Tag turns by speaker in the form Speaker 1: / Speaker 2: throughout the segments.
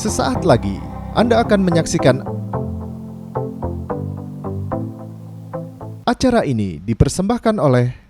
Speaker 1: Sesaat lagi Anda akan menyaksikan acara ini dipersembahkan oleh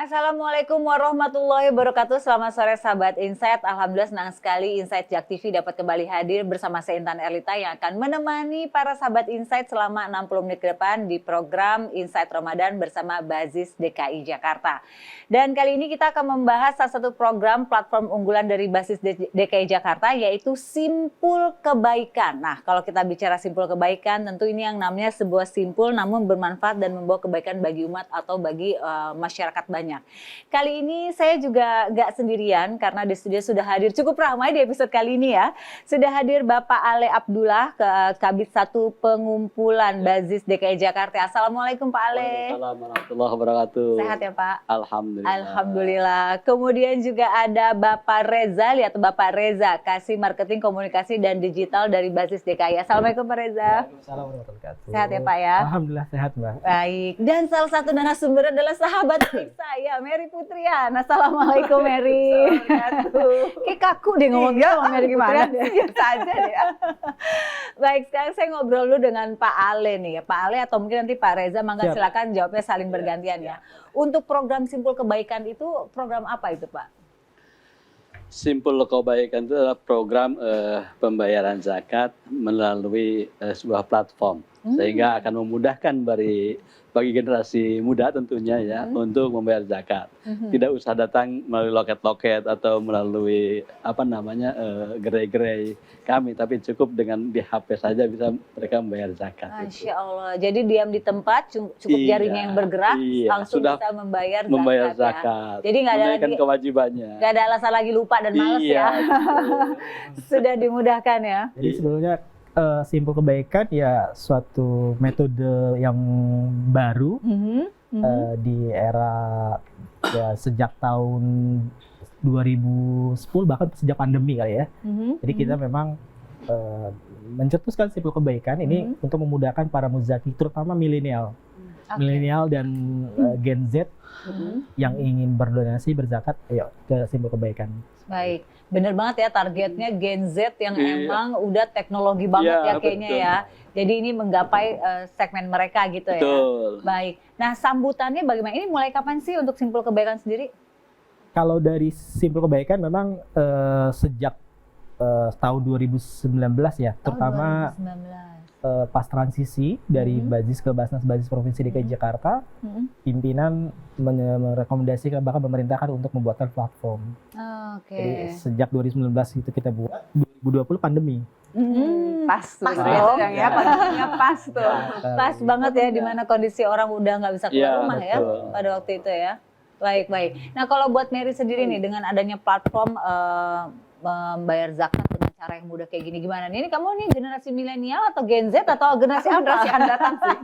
Speaker 2: Assalamualaikum warahmatullahi wabarakatuh. Selamat sore sahabat Insight. Alhamdulillah senang sekali Insight Jak TV dapat kembali hadir bersama saya Intan Erlita yang akan menemani para sahabat Insight selama 60 menit ke depan di program Insight Ramadan bersama Bazis DKI Jakarta. Dan kali ini kita akan membahas salah satu program platform unggulan dari Bazis DKI Jakarta yaitu Simpul Kebaikan. Nah, kalau kita bicara Simpul Kebaikan tentu ini yang namanya sebuah simpul namun bermanfaat dan membawa kebaikan bagi umat atau bagi masyarakat banyak. Kali ini saya juga gak sendirian karena di studio sudah hadir cukup ramai di episode kali ini ya. Sudah hadir Bapak Ale Abdullah, Kabid 1 Pengumpulan Bazis DKI Jakarta. Assalamualaikum Pak Ale.
Speaker 3: Waalaikumsalam warahmatullahi wabarakatuh.
Speaker 2: Sehat ya Pak?
Speaker 3: Alhamdulillah.
Speaker 2: Alhamdulillah. Kemudian juga ada Bapak Reza, lihat Bapak Reza, Kasih Marketing Komunikasi dan Digital dari Bazis DKI. Assalamualaikum Pak Reza.
Speaker 4: Waalaikumsalam warahmatullahi wabarakatuh.
Speaker 2: Sehat ya Pak ya?
Speaker 4: Alhamdulillah sehat Mbak.
Speaker 2: Baik, dan salah satu narasumber adalah sahabat baik saya, Mary Putrian. Assalamualaikum Mary. Kayak kaku deh ngomong
Speaker 5: iya,
Speaker 2: sama Mary
Speaker 5: gimana
Speaker 2: Putrian.
Speaker 5: sih? Biasa aja deh ya.
Speaker 2: Baik, sekarang saya ngobrol dulu dengan Pak Ale nih ya. Pak Ale atau mungkin nanti Pak Reza, mangga
Speaker 4: Siap.
Speaker 2: silakan jawabnya saling bergantian ya. Untuk program Simpul Kebaikan itu program apa itu Pak?
Speaker 3: Simpul Kebaikan itu adalah program pembayaran zakat melalui sebuah platform. Sehingga akan memudahkan bagi generasi muda tentunya ya untuk membayar zakat. Tidak usah datang melalui loket-loket atau melalui gerai-gerai kami, tapi cukup dengan di HP saja bisa mereka membayar zakat.
Speaker 2: Masya Allah. Jadi diam di tempat, cukup jarinya yang bergerak, langsung
Speaker 3: sudah
Speaker 2: bisa membayar
Speaker 3: membayar
Speaker 2: zakat.
Speaker 3: zakat.
Speaker 2: Ya. Jadi nggak ada
Speaker 3: Menunaikan
Speaker 2: lagi
Speaker 3: kewajibannya.
Speaker 2: nggak ada alasan lagi lupa dan males ya. Sudah dimudahkan ya.
Speaker 4: Jadi sebelumnya Simpul Kebaikan ya suatu metode yang baru di era ya sejak tahun 2010 bahkan sejak pandemi kali ya. Jadi kita memang mencetuskan Simpul Kebaikan ini untuk memudahkan para muzaki terutama milenial. Milenial dan Gen Z yang ingin berdonasi berzakat ayo ke Simpul Kebaikan.
Speaker 2: Baik, bener banget ya targetnya Gen Z yang emang udah teknologi banget ya kayaknya
Speaker 3: betul.
Speaker 2: ya. Jadi ini menggapai segmen mereka gitu ya.
Speaker 3: Betul.
Speaker 2: Baik, nah sambutannya bagaimana? Ini mulai kapan sih untuk Simpul Kebaikan sendiri?
Speaker 4: Kalau dari Simpul Kebaikan memang sejak tahun 2019 ya, terutama
Speaker 2: 2019.
Speaker 4: pas transisi dari Bazis ke Basnas Bazis Provinsi DKI Jakarta, pimpinan merekomendasikan bahkan memerintahkan untuk membuatkan platform.
Speaker 2: Oke.
Speaker 4: Jadi sejak 2019 itu kita buat, 2020 pandemi.
Speaker 5: Pas tuh.
Speaker 2: Pas
Speaker 5: ya, pandeminya pas tuh.
Speaker 2: Pas banget ya di mana kondisi orang udah nggak bisa keluar
Speaker 3: Iya,
Speaker 2: rumah ya
Speaker 3: betul.
Speaker 2: pada waktu itu ya. Baik, baik. Nah kalau buat Mary sendiri nih dengan adanya platform membayar zakat dengan cara yang mudah kayak gini gimana nih? Ini kamu nih generasi milenial atau Gen Z atau generasi apa?
Speaker 5: Generasi andatan sih.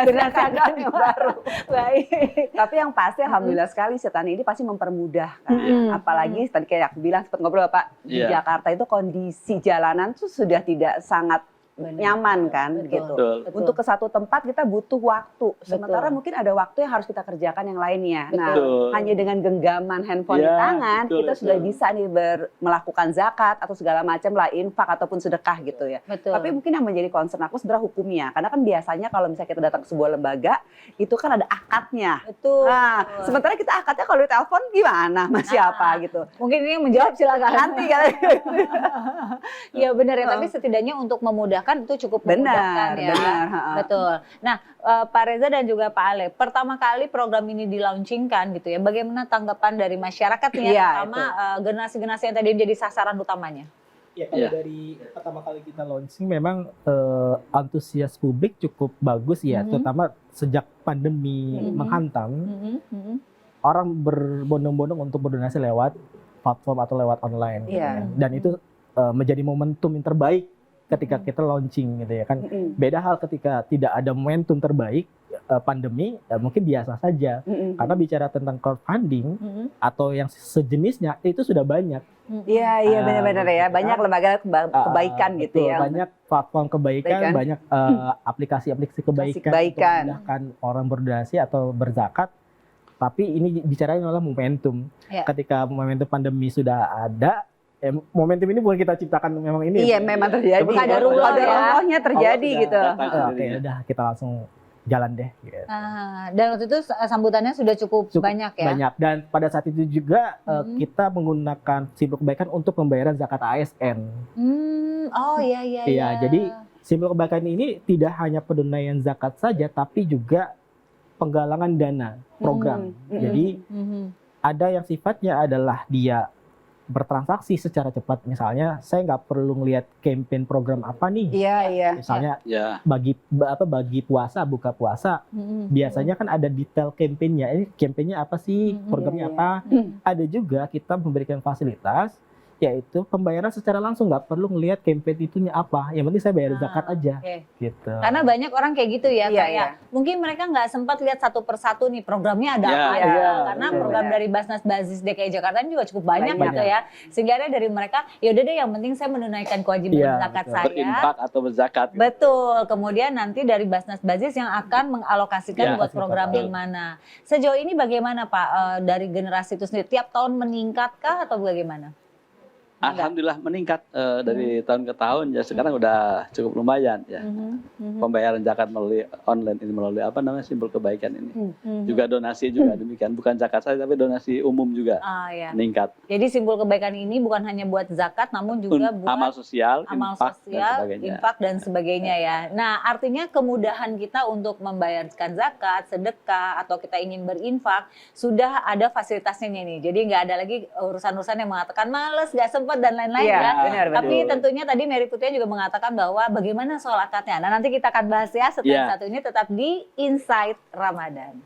Speaker 2: Generasi andatan
Speaker 5: yang baru.
Speaker 2: Baik.
Speaker 5: Tapi yang pasti alhamdulillah sekali setan ini pasti mempermudah kan. Apalagi tadi kayak aku bilang sempat ngobrol Pak, di
Speaker 3: Iya.
Speaker 5: Jakarta itu kondisi jalanan tuh sudah tidak sangat nyaman kan gitu.
Speaker 3: Betul.
Speaker 5: Untuk ke satu tempat kita butuh waktu. Sementara mungkin ada waktu yang harus kita kerjakan yang lainnya. Nah,
Speaker 3: Betul.
Speaker 5: hanya dengan genggaman handphone di
Speaker 3: Ya,
Speaker 5: tangan
Speaker 3: betul,
Speaker 5: kita sudah
Speaker 3: betul.
Speaker 5: bisa nih melakukan zakat atau segala macam lah, infak ataupun sedekah gitu ya.
Speaker 2: Betul.
Speaker 5: Tapi mungkin yang menjadi concern aku sebenarnya hukumnya. Karena kan biasanya kalau misalnya kita datang ke sebuah lembaga itu kan ada akadnya.
Speaker 2: Betul.
Speaker 5: Nah, sementara kita akadnya kalau di telepon gimana sama siapa gitu.
Speaker 2: Mungkin ini yang menjawab silakan.
Speaker 5: Nanti kan.
Speaker 2: Iya benar ya, tapi setidaknya untuk memudahkan itu cukup memudahkan ya.
Speaker 5: benar.
Speaker 2: Betul. Nah, Pak Reza dan juga Pak Ale, pertama kali program ini dilaunchingkan gitu ya. Bagaimana tanggapan dari masyarakat ya,
Speaker 5: Iya,
Speaker 2: terutama generasi-generasi yang tadi menjadi sasaran utamanya?
Speaker 4: Ya, kalau dari pertama kali kita launching memang antusias publik cukup bagus ya, terutama sejak pandemi menghantam, orang berbondong-bondong untuk berdonasi lewat platform atau lewat online.
Speaker 5: Iya.
Speaker 4: Dan itu menjadi momentum yang terbaik ketika kita launching gitu ya kan.
Speaker 5: Mm-mm.
Speaker 4: Beda hal ketika tidak ada momentum terbaik pandemi, ya mungkin biasa saja.
Speaker 5: Mm-mm.
Speaker 4: Karena bicara tentang crowdfunding atau yang sejenisnya itu sudah banyak.
Speaker 5: Iya benar-benar ya,
Speaker 4: gitu
Speaker 5: banyak
Speaker 4: kan.
Speaker 5: lembaga kebaikan gitu
Speaker 4: Betul,
Speaker 5: ya.
Speaker 4: banyak platform kebaikan,
Speaker 5: Kebaikan.
Speaker 4: banyak aplikasi-aplikasi kebaikan
Speaker 5: kebaikan.
Speaker 4: untuk memudahkan orang berdonasi atau berzakat. Tapi ini bicaranya adalah momentum.
Speaker 2: Ya.
Speaker 4: Ketika momentum pandemi sudah ada, momentum ini bukan kita ciptakan memang ini.
Speaker 5: Iya memang terjadi.
Speaker 4: Tapi
Speaker 2: Qadarullah ya.
Speaker 5: Qadarullah-nya terjadi
Speaker 3: Allah sudah
Speaker 5: gitu.
Speaker 3: datang
Speaker 4: Oke,
Speaker 3: sendirinya.
Speaker 4: udah kita langsung jalan deh. Gitu.
Speaker 2: Dan waktu itu sambutannya sudah cukup banyak ya.
Speaker 4: Banyak. Dan pada saat itu juga kita menggunakan simbol kebaikan untuk pembayaran zakat ASN.
Speaker 2: Oh iya iya.
Speaker 4: Iya, jadi simbol kebaikan ini tidak hanya penunaian zakat saja, tapi juga penggalangan dana program. Jadi ada yang sifatnya adalah dia bertransaksi secara cepat. Misalnya saya nggak perlu ngelihat campaign program apa nih.
Speaker 5: Iya.
Speaker 4: Misalnya
Speaker 3: Ya,
Speaker 4: bagi puasa, buka puasa. Biasanya kan ada detail campaignnya. Ini campaignnya apa sih? Programnya
Speaker 5: Iya,
Speaker 4: apa? Ada juga kita memberikan fasilitas, yaitu pembayaran secara langsung, nggak perlu ngelihat campaign itunya apa. Yang penting saya bayar zakat aja.
Speaker 2: Oke.
Speaker 4: Gitu.
Speaker 2: Karena banyak orang kayak gitu ya,
Speaker 5: Iya,
Speaker 2: kayak mungkin mereka nggak sempat lihat satu persatu nih programnya ada
Speaker 3: Iya,
Speaker 2: apa aja.
Speaker 5: iya,
Speaker 2: Karena
Speaker 5: benar.
Speaker 2: program dari Basnas Basis DKI Jakarta ini juga cukup banyak
Speaker 5: Banyak.
Speaker 2: gitu ya. Sehingga ada dari mereka, ya udah deh yang penting saya menunaikan kewajiban
Speaker 4: Iya,
Speaker 2: zakat
Speaker 4: betul.
Speaker 2: saya.
Speaker 3: berinfak atau berzakat.
Speaker 2: Betul. Kemudian nanti dari Basnas Basis yang akan mengalokasikan
Speaker 3: Ya,
Speaker 2: buat program
Speaker 3: betul.
Speaker 2: yang mana. Sejauh ini bagaimana Pak dari generasi itu sendiri? Tiap tahun meningkatkah atau bagaimana?
Speaker 3: Alhamdulillah meningkat dari tahun ke tahun ya, sekarang udah cukup lumayan ya. Pembayaran zakat melalui online ini, melalui apa namanya simbol kebaikan ini. Juga donasi juga demikian, bukan zakat saja tapi donasi umum juga
Speaker 2: Ah ya.
Speaker 3: meningkat.
Speaker 2: Jadi simbol kebaikan ini bukan hanya buat zakat, namun juga buat
Speaker 3: Amal sosial,
Speaker 2: amal
Speaker 3: infak, dan
Speaker 2: sosial,
Speaker 3: sebagainya.
Speaker 2: infak dan sebagainya ya. Nah, artinya kemudahan kita untuk membayarkan zakat, sedekah atau kita ingin berinfak sudah ada fasilitasnya nih. Jadi nggak ada lagi urusan-urusan yang mengatakan males, nggak sempat dan lain-lain
Speaker 5: Iya,
Speaker 2: ya.
Speaker 5: benar.
Speaker 2: Tapi tentunya tadi Mary Putri juga mengatakan bahwa bagaimana soal akadnya. Nah, nanti kita akan bahas ya setelah
Speaker 3: Iya.
Speaker 2: satu ini tetap di Inside Ramadan.